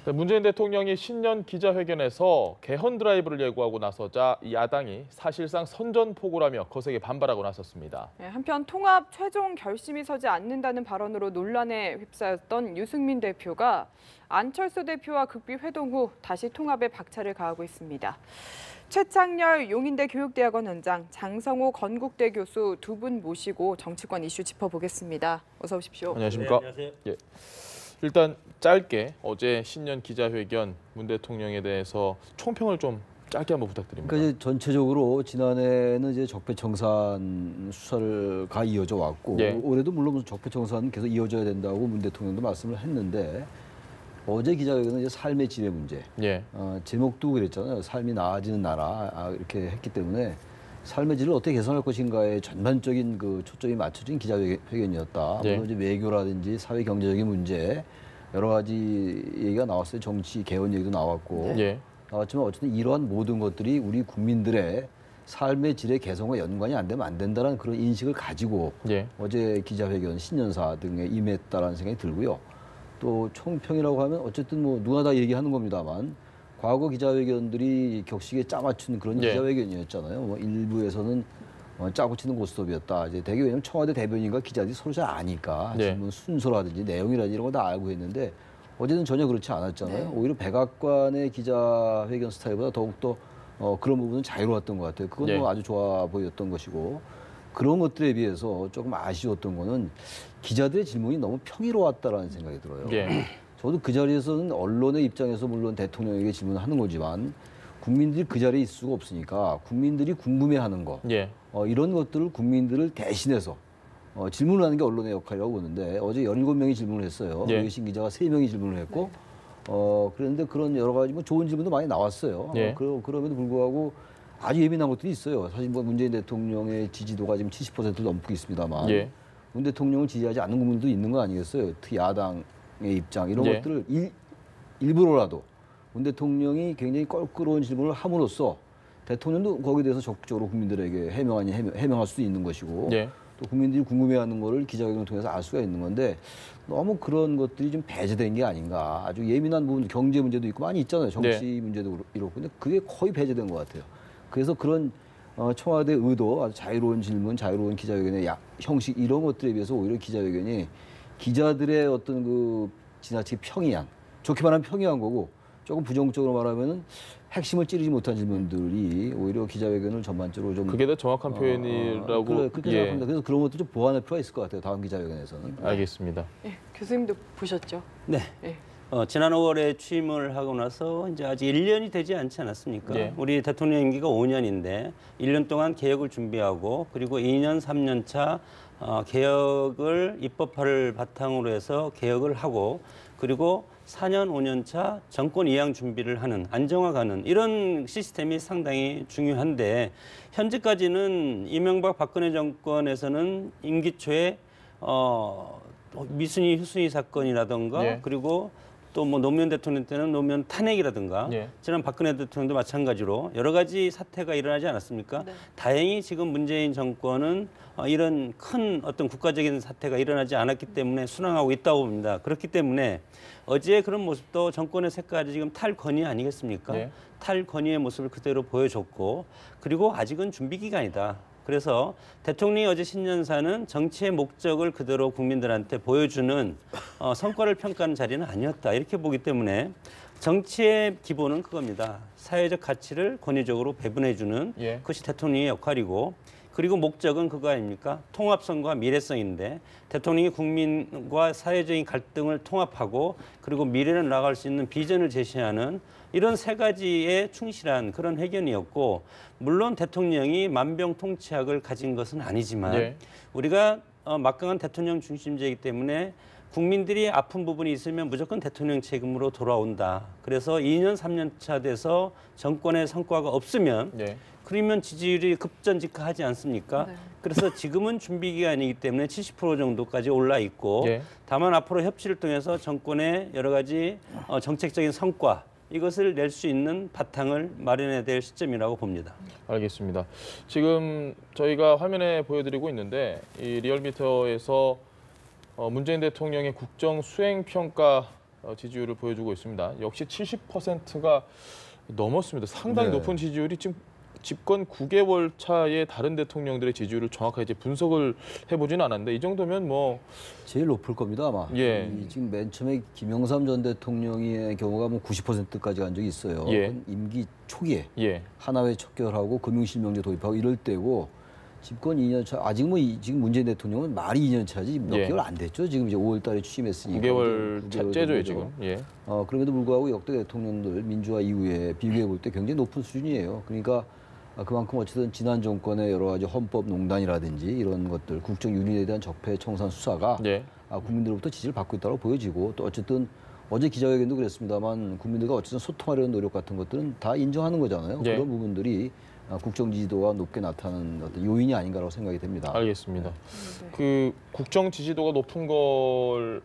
문재인 대통령이 신년 기자회견에서 개헌 드라이브를 예고하고 나서자 야당이 사실상 선전포고라며 거세게 반발하고 나섰습니다. 한편 통합 최종 결심이 서지 않는다는 발언으로 논란에 휩싸였던 유승민 대표가 안철수 대표와 극비 회동 후 다시 통합에 박차를 가하고 있습니다. 최창렬 용인대 교육대학원 원장, 장성호 건국대 교수 두 분 모시고 정치권 이슈 짚어보겠습니다. 어서 오십시오. 안녕하십니까? 네, 안녕하세요. 예. 일단 짧게 어제 신년 기자회견 문 대통령에 대해서 총평을 좀 짧게 한번 부탁드립니다. 그러니까 이제 전체적으로 지난해는 이제 적폐청산 수사가 이어져 왔고 예. 올해도 물론 적폐청산은 계속 이어져야 된다고 문 대통령도 말씀을 했는데 어제 기자회견은 이제 삶의 질의 문제. 예. 제목도 그랬잖아요. 삶이 나아지는 나라 이렇게 했기 때문에 삶의 질을 어떻게 개선할 것인가에 전반적인 그 초점이 맞춰진 기자회견이었다. 예. 물론 이제 외교라든지 사회 경제적인 문제 여러 가지 얘기가 나왔어요. 정치 개헌 얘기도 나왔고 예. 나왔지만 어쨌든 이러한 모든 것들이 우리 국민들의 삶의 질의 개선과 연관이 안 되면 안 된다는 그런 인식을 가지고 예. 어제 기자회견 신년사 등에 임했다라는 생각이 들고요. 또 총평이라고 하면 어쨌든 뭐 누가 다 얘기하는 겁니다만 과거 기자회견들이 격식에 짜맞춘 그런 예. 기자회견이었잖아요. 뭐 일부에서는 짜고 치는 고스톱이었다. 이제 되게 왜냐면 청와대 대변인과 기자들이 서로 잘 아니까 예. 질문 순서라든지 내용이라든지 이런 거 다 알고 했는데 어제는 전혀 그렇지 않았잖아요. 오히려 백악관의 기자회견 스타일보다 더욱더 그런 부분은 자유로웠던 것 같아요. 그건 예. 뭐 아주 좋아 보였던 것이고 그런 것들에 비해서 조금 아쉬웠던 거는 기자들의 질문이 너무 평이로웠다라는 생각이 들어요. 예. 저도 그 자리에서는 언론의 입장에서 물론 대통령에게 질문하는 거지만 국민들이 그 자리에 있을 수가 없으니까 국민들이 궁금해하는 거 예. 이런 것들을 국민들을 대신해서 질문을 하는 게 언론의 역할이라고 보는데 어제 17명이 질문을 했어요. 예. 외신 기자가 3명이 질문을 했고 그런데 그런 여러 가지 뭐 좋은 질문도 많이 나왔어요. 예. 그럼에도 불구하고 아주 예민한 것들이 있어요. 사실 뭐 문재인 대통령의 지지도가 지금 70%를 넘고 있습니다만 예. 문 대통령을 지지하지 않는 국민도 있는 거 아니겠어요? 특히 야당의 입장 이런 예. 것들을 일부러라도 문 대통령이 굉장히 껄끄러운 질문을 함으로써 대통령도 거기에 대해서 적극적으로 국민들에게 해명할 수도 있는 것이고 예. 또 국민들이 궁금해하는 거를 기자회견을 통해서 알 수가 있는 건데 너무 그런 것들이 좀 배제된 게 아닌가. 아주 예민한 부분, 경제 문제도 있고 많이 있잖아요. 정치 문제도 이렇고. 근데 그게 거의 배제된 것 같아요. 그래서 그런 청와대 의도, 아주 자유로운 질문, 자유로운 기자회견의 형식 이런 것들에 비해서 오히려 기자회견이 기자들의 어떤 그 지나치게 평이한, 좋게 말하면 평이한 거고 조금 부정적으로 말하면은 핵심을 찌르지 못한 질문들이 오히려 기자회견을 전반적으로 좀 그게 더 정확한 표현이라고. 그렇게 생각합니다. 그래서 그런 것도 좀 보완할 필요가 있을 것 같아요. 다음 기자회견에서는. 알겠습니다. 교수님도 보셨죠? 네. 지난 5월에 취임을 하고 나서 이제 아직 1년이 되지 않지 않았습니까? 예. 우리 대통령 임기가 5년인데 1년 동안 개혁을 준비하고 그리고 2년, 3년 차 개혁을 입법화를 바탕으로 해서 개혁을 하고 그리고 4년, 5년 차 정권 이양 준비를 하는 안정화가는 이런 시스템이 상당히 중요한데 현재까지는 이명박 박근혜 정권에서는 임기 초에 미순위 후순위 사건이라든가 예. 그리고 또 뭐 노무현 대통령 때는 노무현 탄핵이라든가 예. 지난 박근혜 대통령도 마찬가지로 여러 가지 사태가 일어나지 않았습니까? 네. 다행히 지금 문재인 정권은 이런 큰 어떤 국가적인 사태가 일어나지 않았기 때문에 순항하고 있다고 봅니다. 그렇기 때문에 어제의 그런 모습도 정권의 색깔이 지금 탈권위 아니겠습니까? 예. 탈권위의 모습을 그대로 보여줬고 그리고 아직은 준비 기간이다. 그래서 대통령이 어제 신년사는 정치의 목적을 그대로 국민들한테 보여주는 성과를 평가하는 자리는 아니었다. 이렇게 보기 때문에 정치의 기본은 그겁니다. 사회적 가치를 권위적으로 배분해주는 예. 그것이 대통령의 역할이고 그리고 목적은 그거 아닙니까? 통합성과 미래성인데 대통령이 국민과 사회적인 갈등을 통합하고 그리고 미래를 나아갈 수 있는 비전을 제시하는 이런 세 가지에 충실한 그런 회견이었고 물론 대통령이 만병통치약을 가진 것은 아니지만 예. 우리가 막강한 대통령 중심제이기 때문에 국민들이 아픈 부분이 있으면 무조건 대통령 책임으로 돌아온다. 그래서 2년, 3년 차 돼서 정권의 성과가 없으면 예. 그러면 지지율이 급전직하하지 않습니까? 네. 그래서 지금은 준비 기간이기 때문에 70% 정도까지 올라 있고 예. 다만 앞으로 협치를 통해서 정권의 여러 가지 정책적인 성과 이것을 낼 수 있는 바탕을 마련해야 될 시점이라고 봅니다. 알겠습니다. 지금 저희가 화면에 보여드리고 있는데 이 리얼미터에서 문재인 대통령의 국정 수행 평가 지지율을 보여주고 있습니다. 역시 70%가 넘었습니다. 상당히 네. 높은 지지율이 지금 집권 9개월 차의 다른 대통령들의 지지율을 정확하게 이제 분석을 해보지는 않았는데 이 정도면 뭐 제일 높을 겁니다 아마. 예. 지금 맨 처음에 김영삼 전 대통령의 경우가 뭐 90%까지 간 적이 있어요. 예. 그건 임기 초기에 예, 하나회 척결하고 금융실명제 도입하고 이럴 때고 집권 2년 차 아직 뭐 지금 문재인 대통령은 말이 2년 차지 몇 예. 개월 안 됐죠. 지금 이제 5월달에 취임했으니까 9개월 이제 9개월 차째죠 정도죠. 지금. 예, 그럼에도 불구하고 역대 대통령들 민주화 이후에 비교해 볼 때 굉장히 높은 수준이에요. 그러니까 그만큼 어쨌든 지난 정권의 여러 가지 헌법 농단이라든지 이런 것들 국정 윤리에 대한 적폐 청산 수사가 예, 국민들로부터 지지를 받고 있다고 보여지고 또 어쨌든 어제 기자회견도 그랬습니다만 국민들과 어쨌든 소통하려는 노력 같은 것들은 다 인정하는 거잖아요. 예. 그런 부분들이 국정 지지도가 높게 나타나는 어떤 요인이 아닌가라고 생각이 됩니다. 알겠습니다. 네. 그 국정 지지도가 높은 걸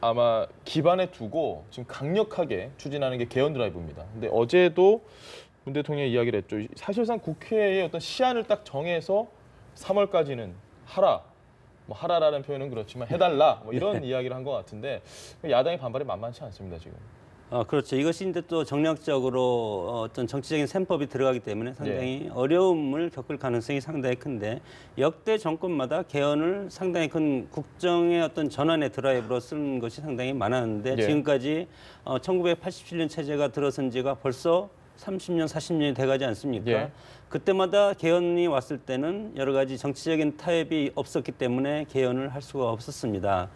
아마 기반에 두고 지금 강력하게 추진하는 게 개헌 드라이브입니다. 근데 어제도 문 대통령이 이야기를 했죠. 사실상 국회의 어떤 시한을 딱 정해서 3월까지는 하라. 뭐 하라라는 표현은 그렇지만 해달라. 뭐 이런 이야기를 한 것 같은데 야당의 반발이 만만치 않습니다 지금. 그렇죠. 이것이 이제 또 정략적으로 어떤 정치적인 셈법이 들어가기 때문에 상당히 어려움을 겪을 가능성이 상당히 큰데 역대 정권마다 개헌을 상당히 큰 국정의 어떤 전환의 드라이브로 쓰는 것이 상당히 많았는데 예. 지금까지 1987년 체제가 들어선 지가 벌써 30년, 40년이 돼가지 않습니까? 예. 그때마다 개헌이 왔을 때는 여러 가지 정치적인 타협이 없었기 때문에 개헌을 할 수가 없었습니다.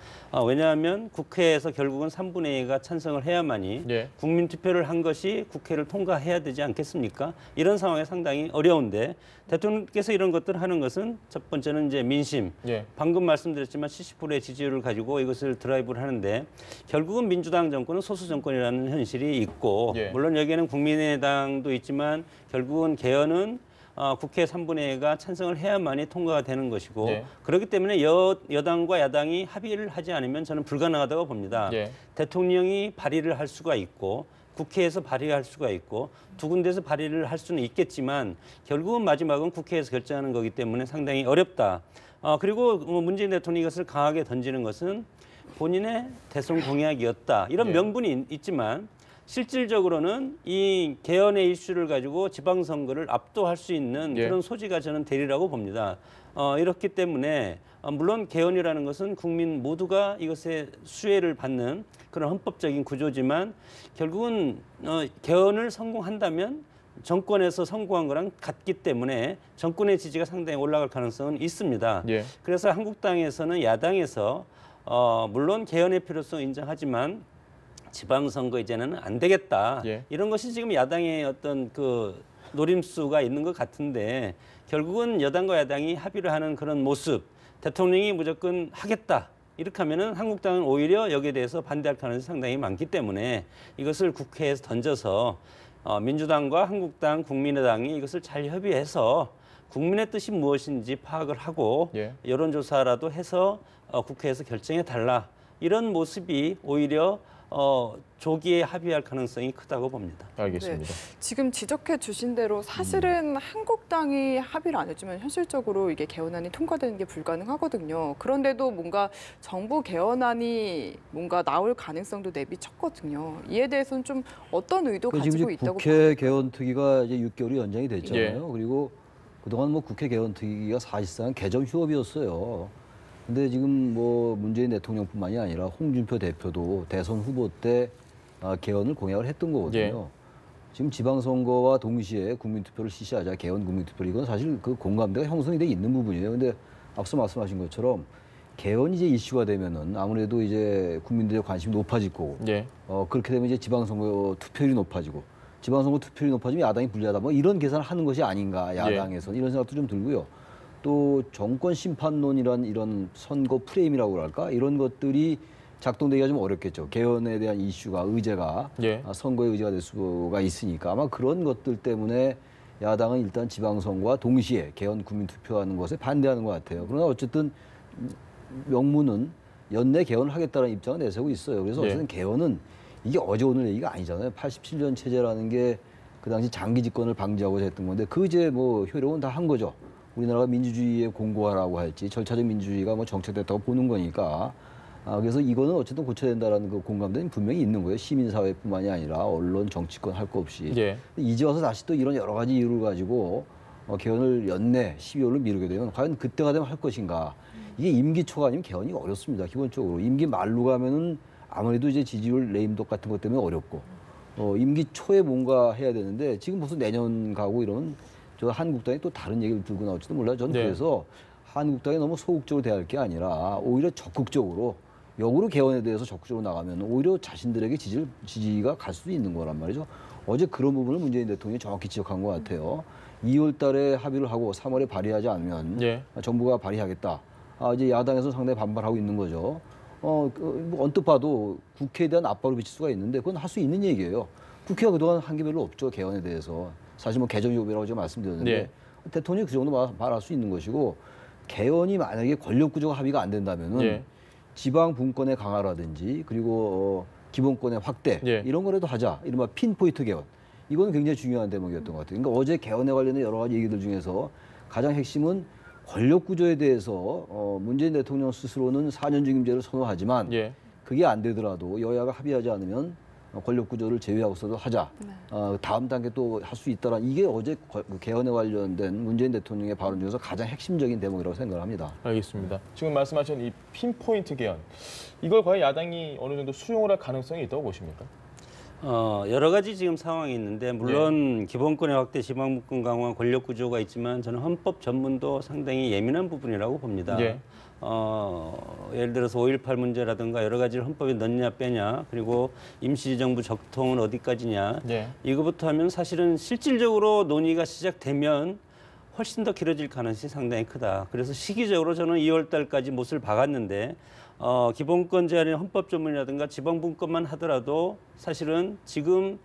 왜냐하면 국회에서 결국은 3분의 2가 찬성을 해야만이 예. 국민 투표를 한 것이 국회를 통과해야 되지 않겠습니까? 이런 상황이 상당히 어려운데 대통령께서 이런 것들을 하는 것은 첫 번째는 이제 민심. 예. 방금 말씀드렸지만 70%의 지지율을 가지고 이것을 드라이브를 하는데 결국은 민주당 정권은 소수 정권이라는 현실이 있고 예. 물론 여기에는 국민의당도 있지만 결국은 개헌은 국회 3분의 2가 찬성을 해야만이 통과가 되는 것이고 예. 그렇기 때문에 여당과 야당이 합의를 하지 않으면 저는 불가능하다고 봅니다. 예. 대통령이 발의를 할 수가 있고 국회에서 발의할 수가 있고 두 군데서 발의를 할 수는 있겠지만 결국은 마지막은 국회에서 결정하는 거기 때문에 상당히 어렵다. 그리고 문재인 대통령이 이것을 강하게 던지는 것은 본인의 대선 공약이었다. 이런 예. 명분이 있지만 실질적으로는 이 개헌의 이슈를 가지고 지방선거를 압도할 수 있는 예. 그런 소지가 저는 되리라고 봅니다. 이렇기 때문에 물론 개헌이라는 것은 국민 모두가 이것에 수혜를 받는 그런 헌법적인 구조지만 결국은 개헌을 성공한다면 정권에서 성공한 거랑 같기 때문에 정권의 지지가 상당히 올라갈 가능성은 있습니다. 예. 그래서 한국당에서는 야당에서 물론 개헌의 필요성을 인정하지만 지방선거 이제는 안 되겠다. 예. 이런 것이 지금 야당의 어떤 그 노림수가 있는 것 같은데 결국은 여당과 야당이 합의를 하는 그런 모습, 대통령이 무조건 하겠다. 이렇게 하면은 한국당은 오히려 여기에 대해서 반대할 가능성이 상당히 많기 때문에 이것을 국회에서 던져서 민주당과 한국당, 국민의당이 이것을 잘 협의해서 국민의 뜻이 무엇인지 파악을 하고 예. 여론조사라도 해서 국회에서 결정해 달라. 이런 모습이 오히려 조기에 합의할 가능성이 크다고 봅니다. 알겠습니다. 지금 지적해 주신 대로 사실은 한국당이 합의를 안 했지만 현실적으로 이게 개헌안이 통과되는 게 불가능하거든요. 그런데도 뭔가 정부 개헌안이 뭔가 나올 가능성도 내비쳤거든요. 이에 대해서는 좀 어떤 의도 지금 가지고 이제 있다고 국회 개헌 특위가 이제 6개월이 연장이 됐잖아요. 예. 그리고 그동안 뭐 국회 개헌 특위가 사실상 개점 휴업이었어요. 근데 지금 뭐 문재인 대통령뿐만이 아니라 홍준표 대표도 대선 후보 때 개헌을 공약을 했던 거거든요. 예. 지금 지방선거와 동시에 국민투표를 실시하자 개헌 국민투표를 이건 사실 그 공감대가 형성이 돼 있는 부분이에요. 근데 앞서 말씀하신 것처럼 개헌이 이제 이슈가 되면은 아무래도 이제 국민들의 관심이 높아질 거고 예. 그렇게 되면 이제 지방선거 투표율이 높아지고 지방선거 투표율이 높아지면 야당이 불리하다 뭐 이런 계산을 하는 것이 아닌가 야당에서는 이런 생각도 좀 들고요. 또 정권 심판론이란 이런 선거 프레임이라고 할까 이런 것들이 작동되기가 좀 어렵겠죠. 개헌에 대한 이슈가 의제가 예. 선거의 의제가 될 수가 있으니까 아마 그런 것들 때문에 야당은 일단 지방선거와 동시에 개헌 국민투표하는 것에 반대하는 것 같아요. 그러나 어쨌든 명문은 연내 개헌을 하겠다는 입장을 내세우고 있어요. 그래서 예. 어쨌든 개헌은 이게 어제 오늘 얘기가 아니잖아요. 87년 체제라는 게 그 당시 장기 집권을 방지하고자 했던 건데 그 이제 뭐 효력은 다 한 거죠. 우리나라가 민주주의에 공고하라고 할지 절차적 민주주의가 뭐 정착됐다고 보는 거니까 그래서 이거는 어쨌든 고쳐야 된다라는 그 공감대는 분명히 있는 거예요. 시민사회뿐만이 아니라 언론, 정치권 할 거 없이. 예. 이제 와서 다시 또 이런 여러 가지 이유를 가지고 개헌을 연내 12월로 미루게 되면 과연 그때가 되면 할 것인가. 이게 임기 초가 아니면 개헌이 어렵습니다. 기본적으로. 임기 말로 가면은 아무래도 이제 지지율 레임덕 같은 것 때문에 어렵고 임기 초에 뭔가 해야 되는데 지금 무슨 내년 가고 이러면 저 한국당이 또 다른 얘기를 들고 나올지도 몰라요. 저는 네. 그래서 한국당이 너무 소극적으로 대할 게 아니라 오히려 적극적으로 역으로 개헌에 대해서 적극적으로 나가면 오히려 자신들에게 지지가 갈 수도 있는 거란 말이죠. 어제 그런 부분을 문재인 대통령이 정확히 지적한 것 같아요. 2월 달에 합의를 하고 3월에 발의하지 않으면 예. 정부가 발의하겠다. 이제 야당에서 상당히 반발하고 있는 거죠. 뭐 언뜻 봐도 국회에 대한 압박을 미칠 수가 있는데 그건 할 수 있는 얘기예요. 국회가 그동안 한 게 별로 없죠. 개헌에 대해서. 사실 뭐 개정 요구라고 제가 말씀드렸는데 네. 대통령이 그 정도 말할 수 있는 것이고 개헌이 만약에 권력 구조가 합의가 안 된다면은 예. 지방 분권의 강화라든지 그리고 기본권의 확대 예. 이런 거라도 하자. 이른바 핀포인트 개헌. 이거는 굉장히 중요한 대목이었던 것 같아요. 그러니까 어제 개헌에 관련된 여러 가지 얘기들 중에서 가장 핵심은 권력 구조에 대해서 문재인 대통령 스스로는 4년 중임제를 선호하지만 예. 그게 안 되더라도 여야가 합의하지 않으면 권력 구조를 제외하고서도 하자. 다음 단계 또 할 수 있다라 이게 어제 개헌에 관련된 문재인 대통령의 발언 중에서 가장 핵심적인 대목이라고 생각을 합니다. 알겠습니다. 지금 말씀하신 이 핀포인트 개헌, 이걸 과연 야당이 어느 정도 수용을 할 가능성이 있다고 보십니까? 여러 가지 지금 상황이 있는데 물론 기본권의 확대, 지방분권 강화, 권력 구조가 있지만 저는 헌법 전문도 상당히 예민한 부분이라고 봅니다. 예. 예를 들어서 5.18 문제라든가 여러 가지를 헌법에 넣느냐 빼냐, 그리고 임시정부 적통은 어디까지냐, 예. 이거부터 하면 사실은 실질적으로 논의가 시작되면 훨씬 더 길어질 가능성이 상당히 크다. 그래서 시기적으로 저는 2월 달까지 못을 박았는데 기본권 제한의 헌법 전문이라든가 지방분권만 하더라도 사실은 지금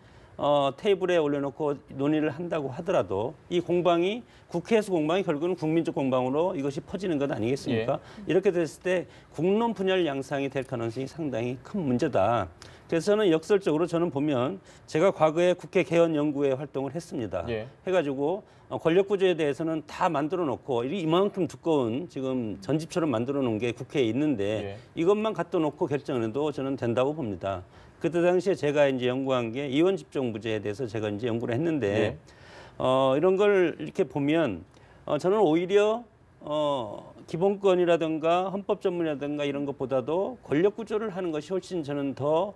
테이블에 올려놓고 논의를 한다고 하더라도 이 공방이 국회에서 공방이 결국은 국민적 공방으로 이것이 퍼지는 것 아니겠습니까? 이렇게 됐을 때 국론 분열 양상이 될 가능성이 상당히 큰 문제다. 그래서 저는 역설적으로 저는 보면 제가 과거에 국회 개헌 연구회 활동을 했습니다. 예. 해가지고 권력 구조에 대해서는 다 만들어 놓고 이만큼 두꺼운 지금 전집처럼 만들어 놓은 게 국회에 있는데 이것만 갖다 놓고 결정해도 저는 된다고 봅니다. 그때 당시에 제가 이제 연구한 게 이원 집정부제에 대해서 제가 이제 연구를 했는데 이런 걸 이렇게 보면 저는 오히려 기본권이라든가 헌법 전문이라든가 이런 것보다도 권력 구조를 하는 것이 훨씬 저는 더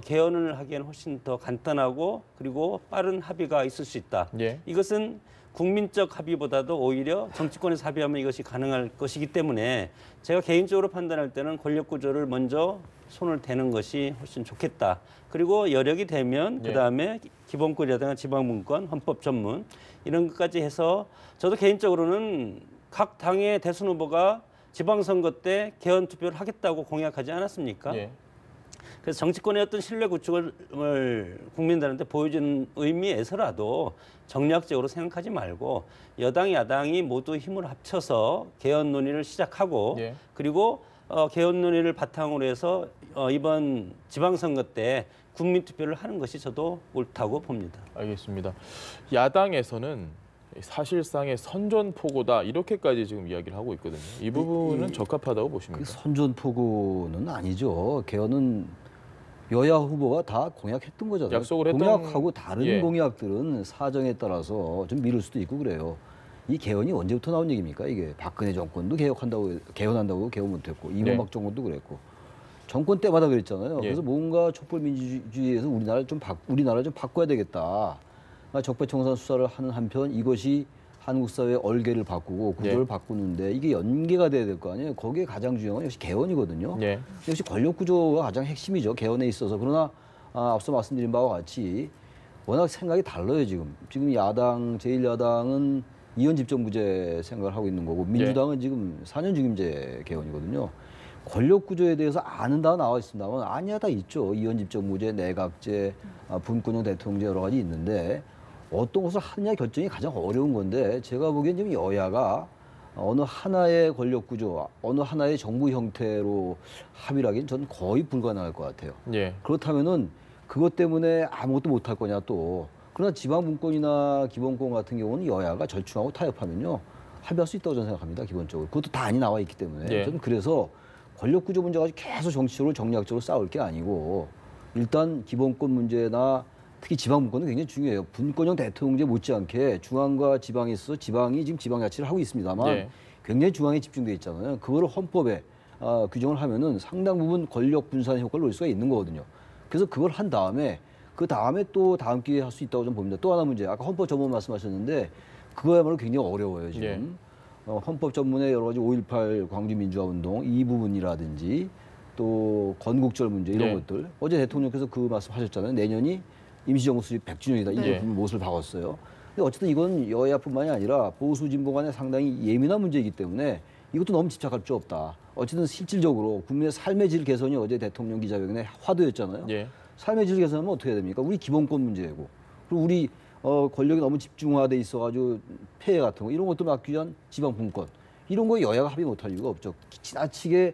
개헌을 하기에는 훨씬 더 간단하고 그리고 빠른 합의가 있을 수 있다. 예. 이것은 국민적 합의보다도 오히려 정치권에서 합의하면 이것이 가능할 것이기 때문에 제가 개인적으로 판단할 때는 권력 구조를 먼저 손을 대는 것이 훨씬 좋겠다. 그리고 여력이 되면 그다음에 기본권이라든가 지방분권, 헌법 전문 이런 것까지 해서 저도 개인적으로는 각 당의 대선 후보가 지방선거 때 개헌 투표를 하겠다고 공약하지 않았습니까? 예. 그래서 정치권의 어떤 신뢰 구축을 국민들한테 보여주는 의미에서라도 정략적으로 생각하지 말고 여당, 야당이 모두 힘을 합쳐서 개헌 논의를 시작하고 그리고 개헌 논의를 바탕으로 해서 이번 지방선거 때 국민투표를 하는 것이 저도 옳다고 봅니다. 알겠습니다. 야당에서는 사실상의 선전포고다 이렇게까지 지금 이야기를 하고 있거든요. 이 부분은 적합하다고 보십니까? 그 선전포고는 아니죠. 개헌은 여야 후보가 다 공약했던 거잖아요. 약속을 했던 공약하고 다른 공약들은 사정에 따라서 좀 미룰 수도 있고 그래요. 이 개헌이 언제부터 나온 얘기입니까? 이게 박근혜 정권도 개헌한다고 개헌 못했고 이명박 정권도 그랬고 정권 때마다 그랬잖아요. 그래서 뭔가 촛불 민주주의에서 우리나라를 좀 바꿔야 되겠다. 적폐청산 수사를 하는 한편 이것이 한국 사회의 얼개를 바꾸고 구조를 바꾸는데 이게 연계가 돼야 될 거 아니에요. 거기에 가장 중요한 건 역시 개헌이거든요. 역시 권력 구조가 가장 핵심이죠. 개헌에 있어서. 그러나 앞서 말씀드린 바와 같이 워낙 생각이 달라요. 지금 제1야당은 이원 집정부제 생각을 하고 있는 거고 민주당은 지금 4년 중임제 개헌이거든요. 권력 구조에 대해서 아는 다 나와 있습니다만 아니야 다 있죠. 이원 집정부제, 내각제, 분권형 대통령제 여러 가지 있는데 어떤 것을 하느냐 결정이 가장 어려운 건데 제가 보기엔 지금 여야가 어느 하나의 권력 구조, 어느 하나의 정부 형태로 합의를 하기는 저는 거의 불가능할 것 같아요. 그렇다면은 그것 때문에 아무것도 못할 거냐 또. 그러나 지방분권이나 기본권 같은 경우는 여야가 절충하고 타협하면요 합의할 수 있다고 저는 생각합니다. 기본적으로. 그것도 다 안이 나와 있기 때문에. 저는 그래서 권력 구조 문제가 계속 정치적으로 정략적으로 싸울 게 아니고 일단 기본권 문제나 특히 지방 분권은 굉장히 중요해요. 분권형 대통령제 못지않게 중앙과 지방에 있어서 지방이 지금 지방 자치를 하고 있습니다만 예. 굉장히 중앙에 집중돼 있잖아요. 그거를 헌법에 규정을 하면은 상당 부분 권력 분산 효과를 놓을 수가 있는 거거든요. 그래서 그걸 한 다음에 그 다음에 또 다음 기회에 할 수 있다고 좀 봅니다. 또 하나 문제, 아까 헌법 전문 말씀하셨는데 그거야말로 굉장히 어려워요 지금. 예. 헌법 전문의 여러 가지 5.18 광주 민주화 운동 이 부분이라든지 또 건국절 문제 이런 예. 것들. 어제 대통령께서 그 말씀하셨잖아요. 내년이 임시정부 수립 100주년이다. 이런 네. 못을 박았어요. 근데 어쨌든 이건 여야뿐만이 아니라 보수 진보 간에 상당히 예민한 문제이기 때문에 이것도 너무 집착할 필요 없다. 어쨌든 실질적으로 국민의 삶의 질 개선이 어제 대통령 기자회견의 화두였잖아요. 예. 삶의 질 개선하면 어떻게 해야 됩니까? 우리 기본권 문제고 그리고 우리 권력이 너무 집중화돼 있어가지고 폐해 같은 거 이런 것도 막기 위한 지방 분권 이런 거 여야가 합의 못할 이유가 없죠. 지나치게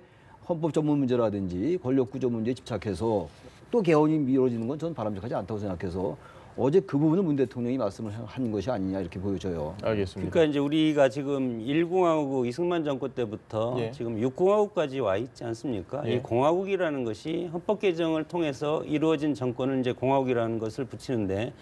헌법 전문 문제라든지 권력 구조 문제에 집착해서 또 개헌이 미뤄지는 건 저는 바람직하지 않다고 생각해서 어제 그 부분을 문 대통령이 말씀을 한 것이 아니냐 이렇게 보여져요. 알겠습니다. 그러니까 이제 우리가 지금 1공화국 이승만 정권 때부터 예. 지금 6공화국까지 와 있지 않습니까? 예. 이 공화국이라는 것이 헌법 개정을 통해서 이루어진 정권을 이제 공화국이라는 것을 붙이는데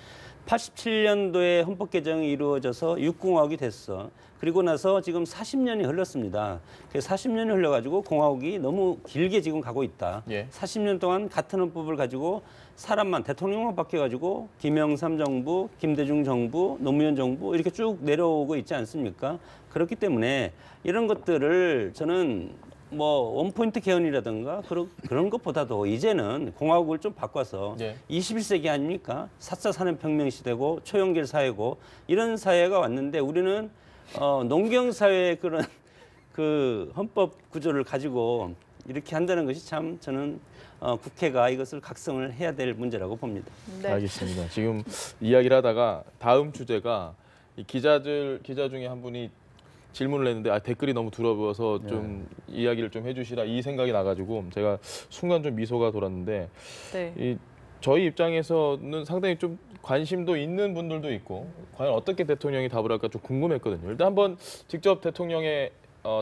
87년도에 헌법 개정이 이루어져서 6공화국이 됐어. 그리고 나서 지금 40년이 흘렀습니다. 그래서 40년이 흘러가지고 공화국이 너무 길게 지금 가고 있다. 예. 40년 동안 같은 헌법을 가지고 사람만 대통령만 바뀌어가지고 김영삼 정부, 김대중 정부, 노무현 정부 이렇게 쭉 내려오고 있지 않습니까? 그렇기 때문에 이런 것들을 저는 뭐 원포인트 개헌이라든가 그런 것보다도 이제는 공화국을 좀 바꿔서 네. 21세기 아닙니까? 4차 산업혁명 시대고 초연결 사회고 이런 사회가 왔는데 우리는 농경 사회의 그런 그 헌법 구조를 가지고 이렇게 한다는 것이 참 저는 국회가 이것을 각성을 해야 될 문제라고 봅니다. 네. 알겠습니다. 지금 이야기를 하다가 다음 주제가 이 기자 중에 한 분이 질문을 했는데 댓글이 너무 두려워서 좀 이야기를 좀 해주시라 이 생각이 나가지고 제가 순간 좀 미소가 돌았는데 네. 저희 입장에서는 상당히 좀 관심도 있는 분들도 있고 과연 어떻게 대통령이 답을 할까 좀 궁금했거든요. 일단 한번 직접 대통령의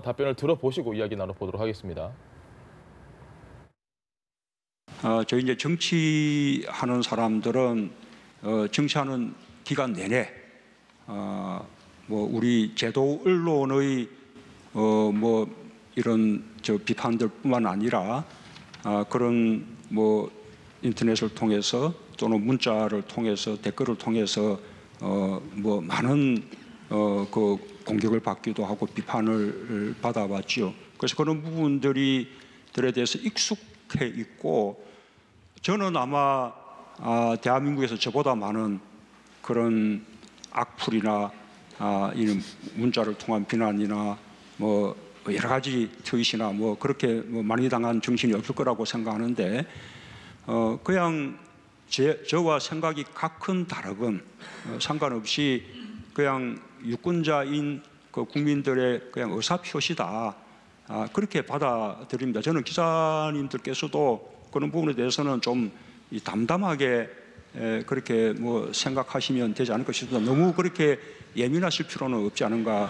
답변을 들어보시고 이야기 나눠보도록 하겠습니다. 저희 이제 정치하는 사람들은 정치하는 기간 내내 뭐 우리 제도 언론의 뭐 이런 비판들뿐만 아니라 그런 뭐 인터넷을 통해서 또는 문자를 통해서 댓글을 통해서 뭐 많은 그 공격을 받기도 하고 비판을 받아왔죠. 그래서 그런 부분들에 대해서 익숙해 있고 저는 아마 대한민국에서 저보다 많은 그런 악플이나 이런 문자를 통한 비난이나 뭐 여러 가지 트윗이나 뭐 그렇게 뭐 많이 당한 정신이 없을 거라고 생각하는데 그냥 저와 생각이 각큰 다르건 상관없이 그냥 유권자인 그 국민들의 그냥 의사 표시다 그렇게 받아들입니다. 저는 기자님들께서도 그런 부분에 대해서는 좀 담담하게 그렇게 뭐 생각하시면 되지 않을까 싶습니다. 너무 그렇게 예민하실 필요는 없지 않은가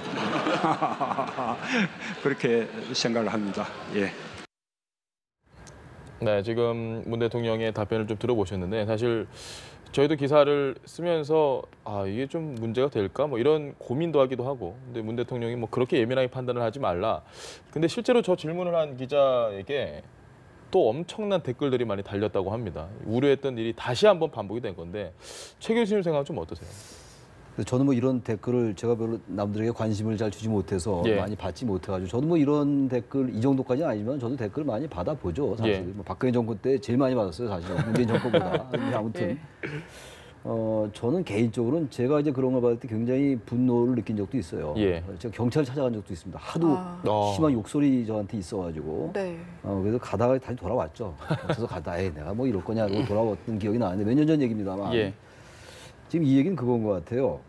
그렇게 생각을 합니다. 예. 네, 지금 문 대통령의 답변을 좀 들어보셨는데 사실 저희도 기사를 쓰면서 이게 좀 문제가 될까 뭐 이런 고민도 하기도 하고 근데 문 대통령이 뭐 그렇게 예민하게 판단을 하지 말라. 근데 실제로 저 질문을 한 기자에게 또 엄청난 댓글들이 많이 달렸다고 합니다. 우려했던 일이 다시 한번 반복이 된 건데 최 교수님 생각은 좀 어떠세요? 저는 뭐 이런 댓글을 제가 별로 남들에게 관심을 잘 주지 못해서 예. 많이 받지 못해가지고 저도 뭐 이런 댓글 이 정도까지는 아니지만 저도 댓글 많이 받아보죠. 사실 예. 뭐 박근혜 정권 때 제일 많이 받았어요. 사실 문재인 정권보다. 근데 아무튼 저는 개인적으로는 제가 이제 그런 걸 받을 때 굉장히 분노를 느낀 적도 있어요. 예. 제가 경찰 찾아간 적도 있습니다. 하도 심한 욕설이 저한테 있어가지고 네. 그래서 가다가 다시 돌아왔죠. 그래서 가다 내가 뭐 이럴 거냐 하고 돌아왔던 기억이 나는데 몇 년 전 얘기입니다만. 예. 지금 이 얘기는 그건 것 같아요.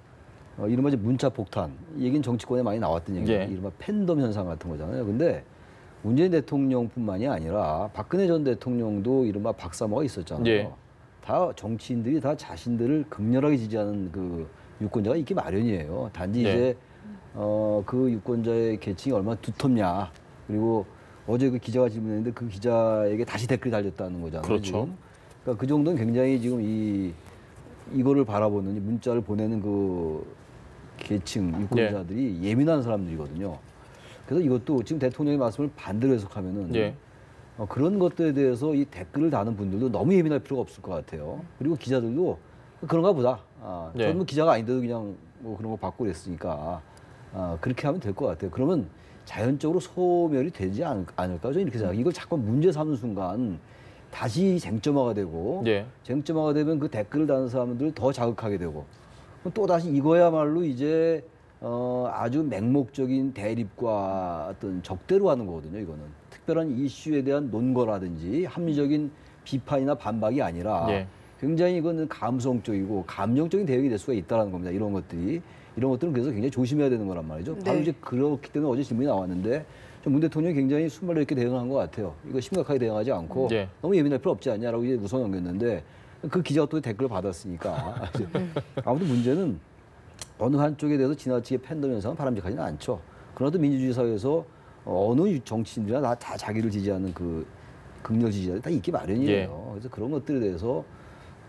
이른바 이제 문자 폭탄. 이 얘기는 정치권에 많이 나왔던 얘기예요. 예. 이른바 팬덤 현상 같은 거잖아요. 근데 문재인 대통령뿐만이 아니라 박근혜 전 대통령도 이른바 박사모가 있었잖아요. 예. 다 정치인들이 다 자신들을 극렬하게 지지하는 그 유권자가 있기 마련이에요. 단지 네. 이제 그 유권자의 계층이 얼마나 두텁냐. 그리고 어제 그 기자가 질문했는데 그 기자에게 다시 댓글이 달렸다는 거잖아요. 그렇죠. 지금. 그러니까 그 정도는 굉장히 지금 이거를 바라보는 이 문자를 보내는 그 계층 유권자들이 예민한 사람들이거든요. 그래서 이것도 지금 대통령의 말씀을 반대로 해석하면은 예. 그런 것들에 대해서 이 댓글을 다는 분들도 너무 예민할 필요가 없을 것 같아요. 그리고 기자들도 그런가 보다. 네. 저는 뭐 기자가 아닌데도 그냥 뭐 그런 거 받고 그랬으니까 그렇게 하면 될 것 같아요. 그러면 자연적으로 소멸이 되지 않을까? 저는 이렇게 생각해요. 이걸 자꾸 문제 삼는 순간 다시 쟁점화가 되고 예. 쟁점화가 되면 그 댓글을 다는 사람들을 더 자극하게 되고 또 다시 이거야말로 이제 아주 맹목적인 대립과 어떤 적대로 하는 거거든요. 이거는 특별한 이슈에 대한 논거라든지 합리적인 비판이나 반박이 아니라 예. 굉장히 이거는 감성적이고 감정적인 대응이 될 수가 있다는 겁니다. 이런 것들은 그래서 굉장히 조심해야 되는 거란 말이죠. 바로 네. 이제 그렇기 때문에 어제 질문이 나왔는데 문 대통령이 굉장히 순발력 있게 대응한 것 같아요. 이거 심각하게 대응하지 않고 예. 너무 예민할 필요 없지 않냐라고 이제 웃어 넘겼는데 그 기자가 또 댓글을 받았으니까 아무튼 문제는 어느 한쪽에 대해서 지나치게 팬덤 현상은 바람직하지는 않죠. 그러나 또 민주주의 사회에서 어느 정치인들이나 다 자기를 지지하는 그 극렬 지지자들이 다 있기 마련이에요. 그래서 그런 것들에 대해서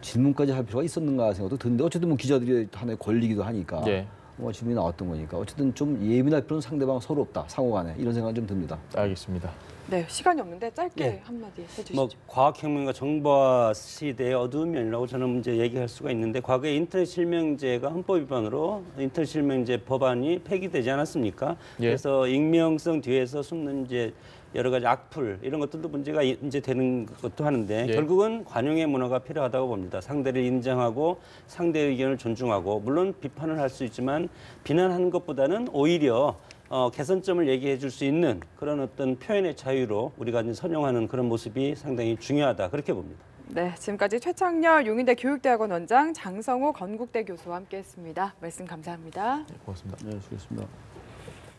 질문까지 할 필요가 있었는가 생각도 드는데 어쨌든 뭐 기자들이 하나의 권리기도 하니까 예. 뭐 질문이 나왔던 거니까 어쨌든 좀 예민할 필요는 상대방 서로 없다 상호간에 이런 생각이 좀 듭니다. 알겠습니다. 네, 시간이 없는데 짧게 예. 한마디 해주시죠. 뭐 과학혁명과 정보화 시대의 어두운 면이라고 저는 이제 얘기할 수가 있는데 과거에 인터넷 실명제가 헌법 위반으로 인터넷 실명제 법안이 폐기되지 않았습니까? 예. 그래서 익명성 뒤에서 숨는 이제 여러 가지 악플 이런 것들도 문제가 이제 되는 것도 하는데 예. 결국은 관용의 문화가 필요하다고 봅니다. 상대를 인정하고 상대의 의견을 존중하고 물론 비판을 할 수 있지만 비난하는 것보다는 오히려 개선점을 얘기해 줄 수 있는 그런 어떤 표현의 자유로 우리가 이제 선용하는 그런 모습이 상당히 중요하다 그렇게 봅니다. 네, 지금까지 최창렬 용인대 교육대학원 원장, 장성호 건국대 교수와 함께했습니다. 말씀 감사합니다. 네, 고맙습니다. 네, 수고했습니다.